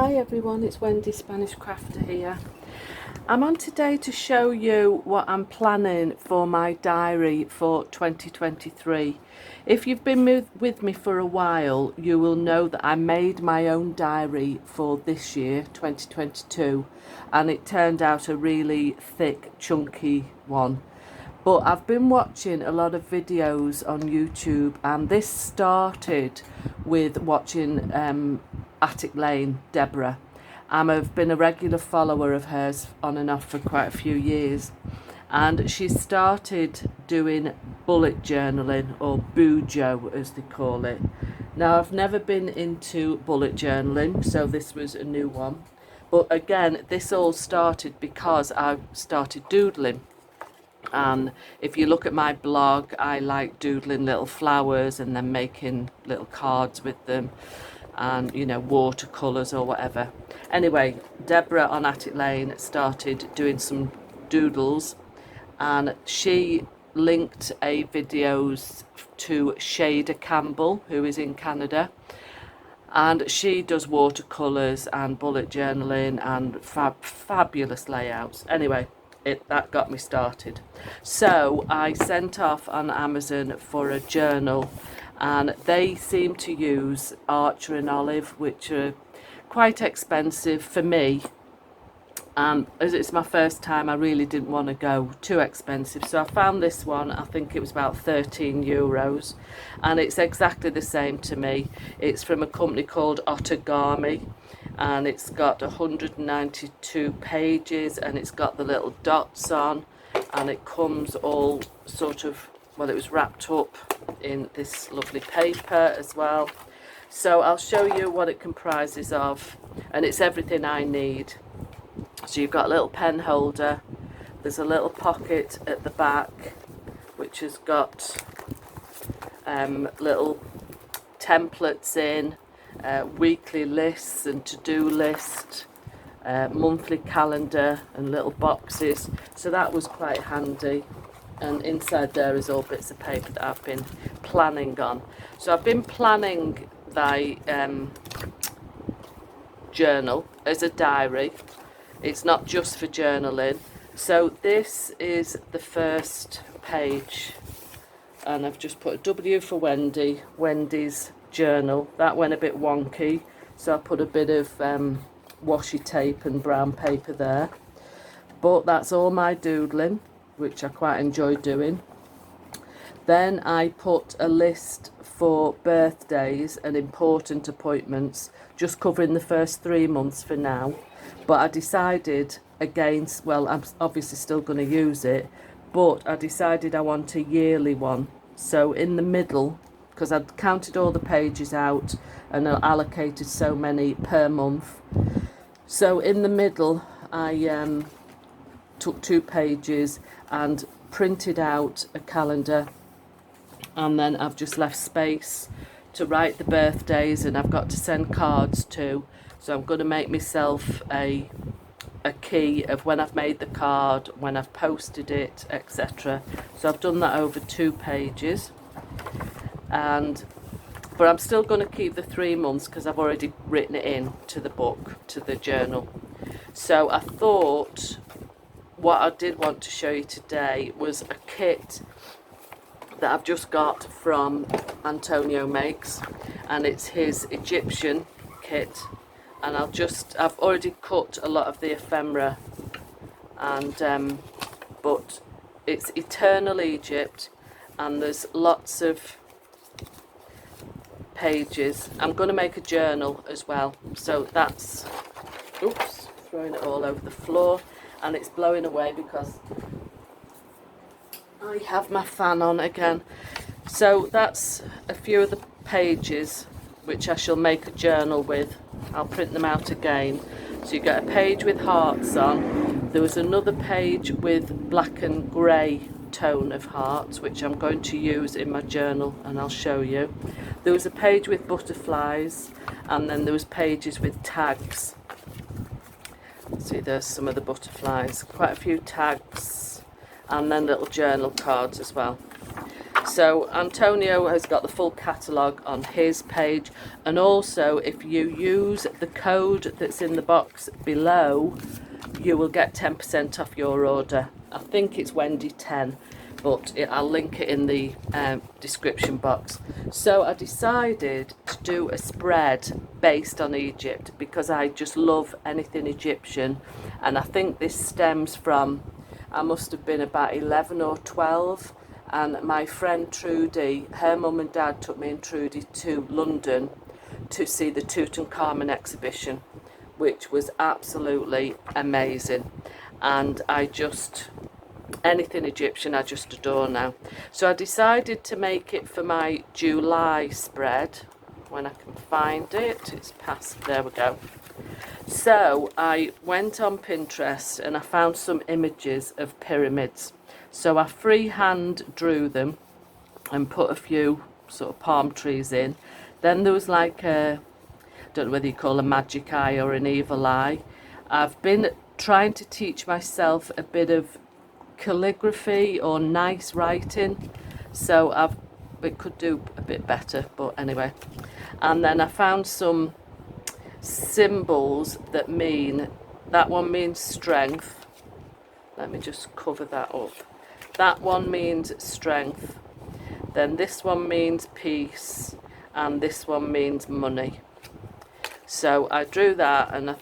Hi everyone, it's Wendy Spanish Crafter here. I'm on today to show you what I'm planning for my diary for 2023. If you've been with me for a while, you will know that I made my own diary for this year, 2022, and it turned out a really thick, chunky one. But I've been watching a lot of videos on YouTube, and this started with watching Attic Lane, Deborah. I've been a regular follower of hers on and off for quite a few years, and she started doing bullet journaling, or bujo as they call it. Now, I've never been into bullet journaling, so this was a new one. But again, this all started because I started doodling. And if you look at my blog, I like doodling little flowers and then making little cards with them, and watercolours or whatever. Anyway, Deborah on Attic Lane started doing some doodles, and she linked a videos to Shader Campbell, who is in Canada, and she does watercolours and bullet journaling and fabulous layouts. Anyway, that got me started. So I sent off on Amazon for a journal, and they seem to use Archer and Olive, which are quite expensive for me. As it's my first time, I really didn't want to go too expensive, so I found this one. I think it was about €13, and it's exactly the same to me. It's from a company called Otagami, and it's got 192 pages, and it's got the little dots on, and it comes all sort of, well, it was wrapped up in this lovely paper as well. So I'll show you what it comprises of, and it's everything I need. So you've got a little pen holder, there's a little pocket at the back which has got little templates in, weekly lists and to-do list, monthly calendar and little boxes, so that was quite handy. And inside there is all bits of paper that I've been planning on. So I've been planning the journal as a diary. It's not just for journaling. So this is the first page, and I've just put a W for Wendy, Wendy's journal. That went a bit wonky, so I put a bit of washi tape and brown paper there. But that's all my doodling, which I quite enjoy doing. Then I put a list for birthdays and important appointments, just covering the first 3 months for now. But I decided against, well, I'm obviously still going to use it, but I decided I want a yearly one. So in the middle, because I'd counted all the pages out and allocated so many per month. So in the middle, I took 2 pages and printed out a calendar, and then I've just left space to write the birthdays, and I've got to send cards too. So I'm going to make myself a key of when I've made the card, when I've posted it, etc. So I've done that over 2 pages, but I'm still going to keep the 3 months because I've already written it in to the book, to the journal. So I thought what I did want to show you today was a kit that I've just got from Antonio Makes, and it's his Egyptian kit. And I've already cut a lot of the ephemera, and but it's Eternal Egypt, and there's lots of pages. I'm going to make a journal as well, so that's, oops, throwing it all over the floor, and it's blowing away because I have my fan on again. So that's a few of the pages which I shall make a journal with. I'll print them out again. So you get a page with hearts on. There was another page with black and grey tone of hearts, which I'm going to use in my journal, and I'll show you. There was a page with butterflies, and then there was pages with tags. See, there's some of the butterflies, quite a few tags, and then little journal cards as well. So Antonio has got the full catalogue on his page, and also if you use the code that's in the box below, you will get 10% off your order. I think it's Wendy 10, but I'll link it in the description box. So I decided to do a spread based on Egypt because I just love anything Egyptian, and I think this stems from, I must have been about 11 or 12, and my friend Trudy, her mum and dad took me and Trudy to London to see the Tutankhamun exhibition, which was absolutely amazing. And anything Egyptian I just adore now. So I decided to make it for my July spread, when I can find it. It's past, there we go. So I went on Pinterest and I found some images of pyramids. So I freehand drew them and put a few sort of palm trees in. Then there was like a, I don't know whether you call a magic eye or an evil eye. I've been trying to teach myself a bit of calligraphy or nice writing, so it could do a bit better, but anyway. And then I found some symbols that mean, that one means strength. Let me just cover that up. That one means strength. Then this one means peace, and this one means money. So I drew that, and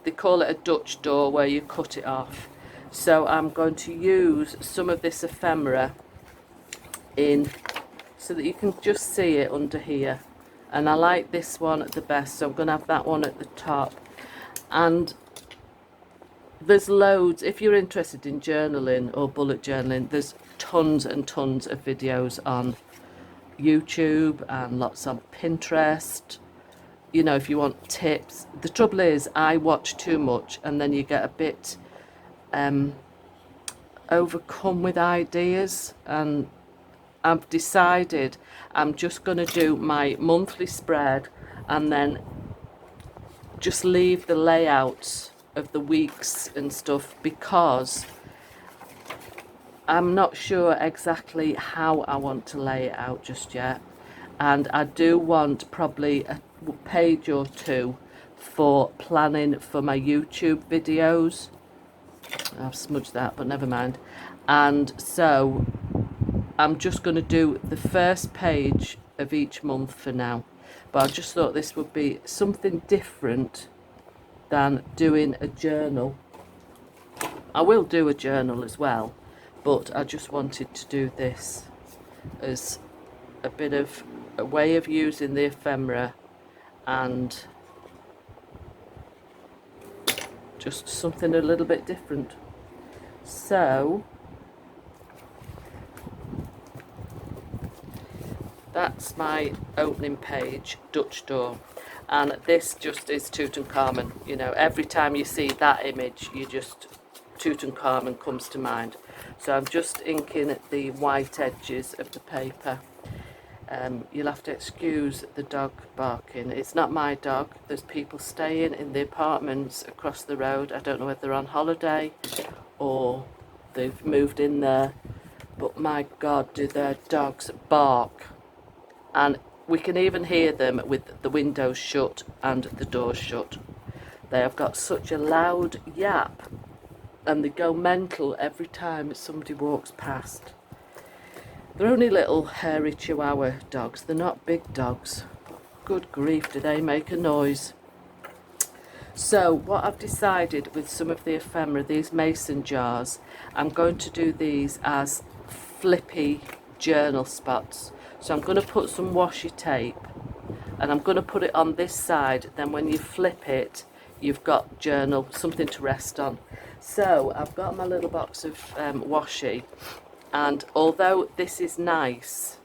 they call it a Dutch door where you cut it off. So I'm going to use some of this ephemera in, so that you can just see it under here. And I like this one the best, so I'm going to have that one at the top. And there's loads, if you're interested in journaling or bullet journaling, there's tons and tons of videos on YouTube and lots on Pinterest. You know, if you want tips. The trouble is, I watch too much and then you get a bit overcome with ideas, and I've decided I'm just going to do my monthly spread and then just leave the layouts of the weeks and stuff, because I'm not sure exactly how I want to lay it out just yet, and I do want probably a page or two for planning for my YouTube videos. I've smudged that, but never mind. And so I'm just going to do the first page of each month for now, but I just thought this would be something different than doing a journal. I will do a journal as well, but I just wanted to do this as a bit of a way of using the ephemera and just something a little bit different. So that's my opening page, Dutch door, and this just is Tutankhamun. You know, every time you see that image, you just, Tutankhamun comes to mind. So I'm just inking at the white edges of the paper. You'll have to excuse the dog barking. It's not my dog. There's people staying in the apartments across the road. I don't know whether they're on holiday or they've moved in there, but my God, do their dogs bark. And we can even hear them with the windows shut and the doors shut. They have got such a loud yap, and they go mental every time somebody walks past. They're only little hairy Chihuahua dogs. They're not big dogs. Good grief, do they make a noise. So what I've decided with some of the ephemera, these mason jars, I'm going to do these as flippy journal spots. So I'm going to put some washi tape and I'm going to put it on this side. Then when you flip it, you've got journal, something to rest on. So I've got my little box of washi. And although this is nice,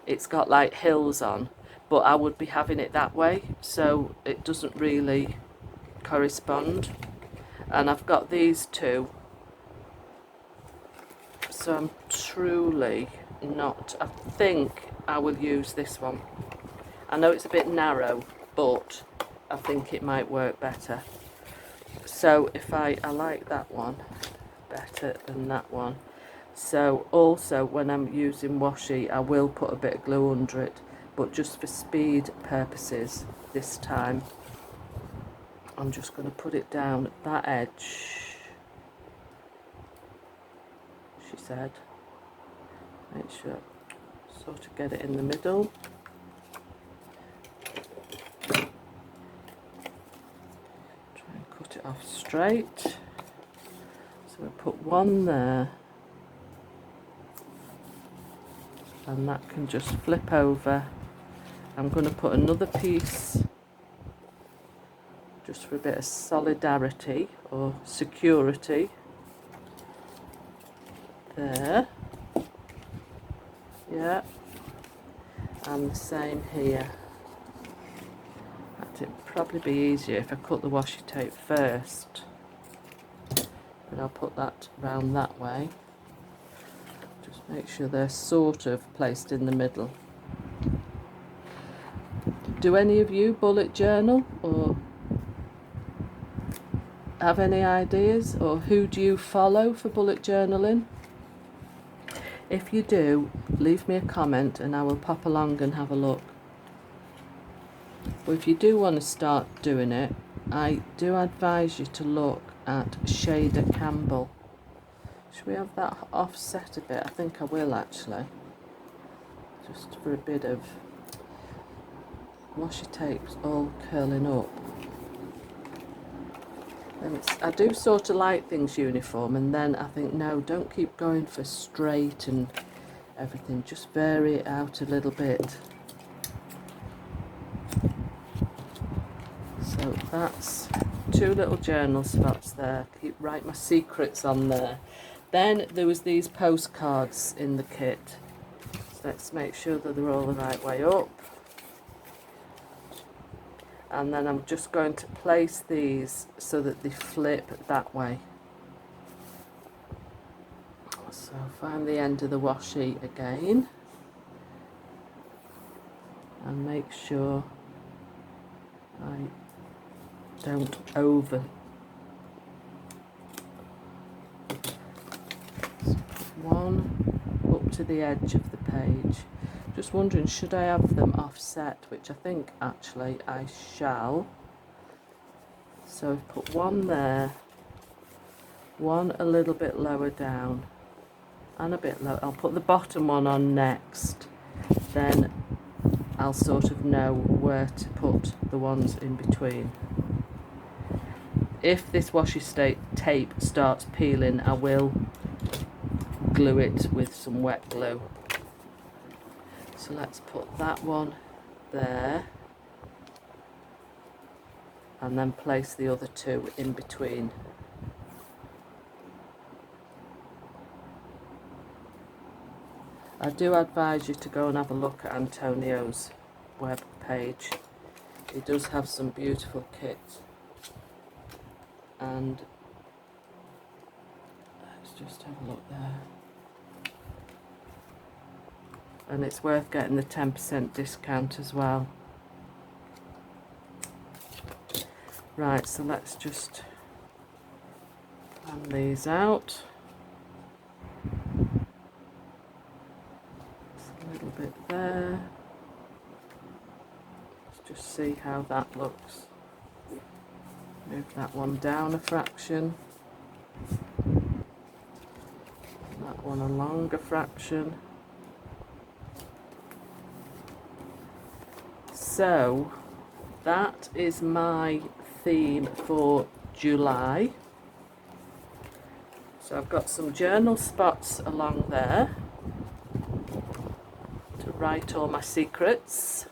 it's got like hills on, but I would be having it that way, so it doesn't really correspond. And I've got these two, so I'm truly not, I think I will use this one. I know it's a bit narrow, but I think it might work better. So if I like that one better than that one. So also when I'm using washi, I will put a bit of glue under it, but just for speed purposes this time, I'm just going to put it down at that edge, she said. Make sure, sort of get it in the middle. Try and cut it off straight. So I put one there, and that can just flip over. I'm going to put another piece just for a bit of solidarity or security there. Yeah, and the same here. It'd probably be easier if I cut the washi tape first, but I'll put that round that way. Just make sure they're sort of placed in the middle. Do any of you bullet journal or have any ideas, or who do you follow for bullet journaling? If you do, leave me a comment and I will pop along and have a look. But if you do want to start doing it, I do advise you to look at Shader Campbell. Should we have that offset a bit? I think I will actually. Just for a bit of washi tape's all curling up. And I do sort of like things uniform, and then I think, no, don't keep going for straight and everything. Just vary it out a little bit. So that's 2 little journal spots there. Write my secrets on there. Then there was these postcards in the kit. So let's make sure that they're all the right way up. And then I'm just going to place these so that they flip that way. So find the end of the washi again and make sure I don't over. One up to the edge of the page. Just wondering, should I have them offset, which I think actually I shall. So I've put one there, one a little bit lower down, and a bit low. I'll put the bottom one on next, then I'll sort of know where to put the ones in between. If this washi tape starts peeling, I will glue it with some wet glue. So let's put that one there and then place the other 2 in between. I do advise you to go and have a look at Antonio's web page. He does have some beautiful kits, and let's just have a look there. And it's worth getting the 10% discount as well. Right, so let's just plan these out. Just a little bit there. Let's just see how that looks. Move that one down a fraction. That one along a fraction. So that is my theme for July. So I've got some journal spots along there to write all my secrets.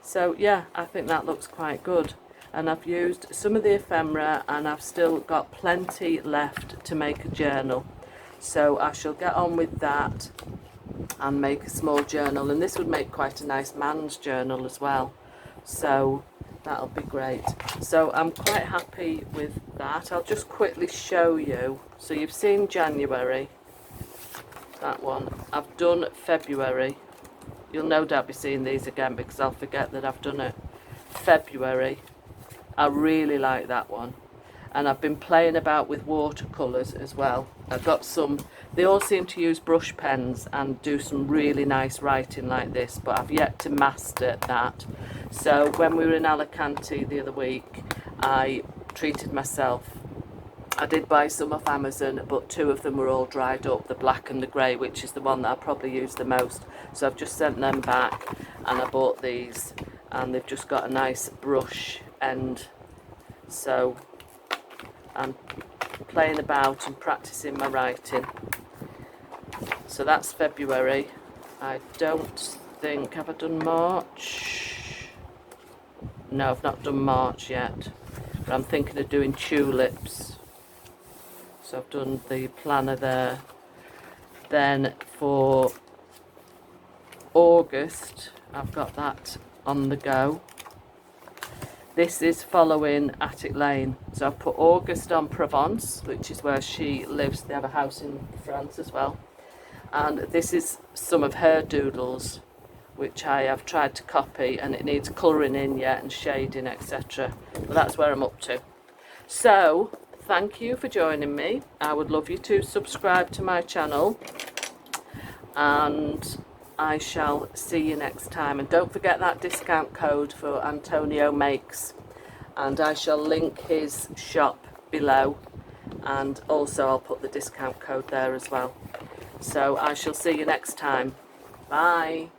So yeah, I think that looks quite good. And I've used some of the ephemera and I've still got plenty left to make a journal. So I shall get on with that and make a small journal, and this would make quite a nice man's journal as well, so that'll be great. So I'm quite happy with that. I'll just quickly show you. So you've seen January, that one. I've done February. You'll no doubt be seeing these again because I'll forget that I've done it. February, I really like that one. and I've been playing about with watercolours as well. I've got some, they all seem to use brush pens and do some really nice writing like this, but I've yet to master that. So when we were in Alicante the other week, I treated myself. I did buy some off Amazon, but 2 of them were all dried up, the black and the grey, which is the one that I probably use the most. So I've just sent them back, and I bought these, and they've just got a nice brush end. So I'm playing about and practicing my writing. So that's February. I don't think, have I done March? No, I've not done March yet, but I'm thinking of doing tulips. So I've done the planner there. Then for August, I've got that on the go. This is following Attic Lane. So I've put August on Provence, which is where she lives. They have a house in France as well. And this is some of her doodles, which I have tried to copy, and it needs colouring in yet and shading, etc. But that's where I'm up to. So thank you for joining me. I would love you to subscribe to my channel, and I shall see you next time. And don't forget that discount code for Antonio Makes, and I shall link his shop below, and also I'll put the discount code there as well. So I shall see you next time. Bye.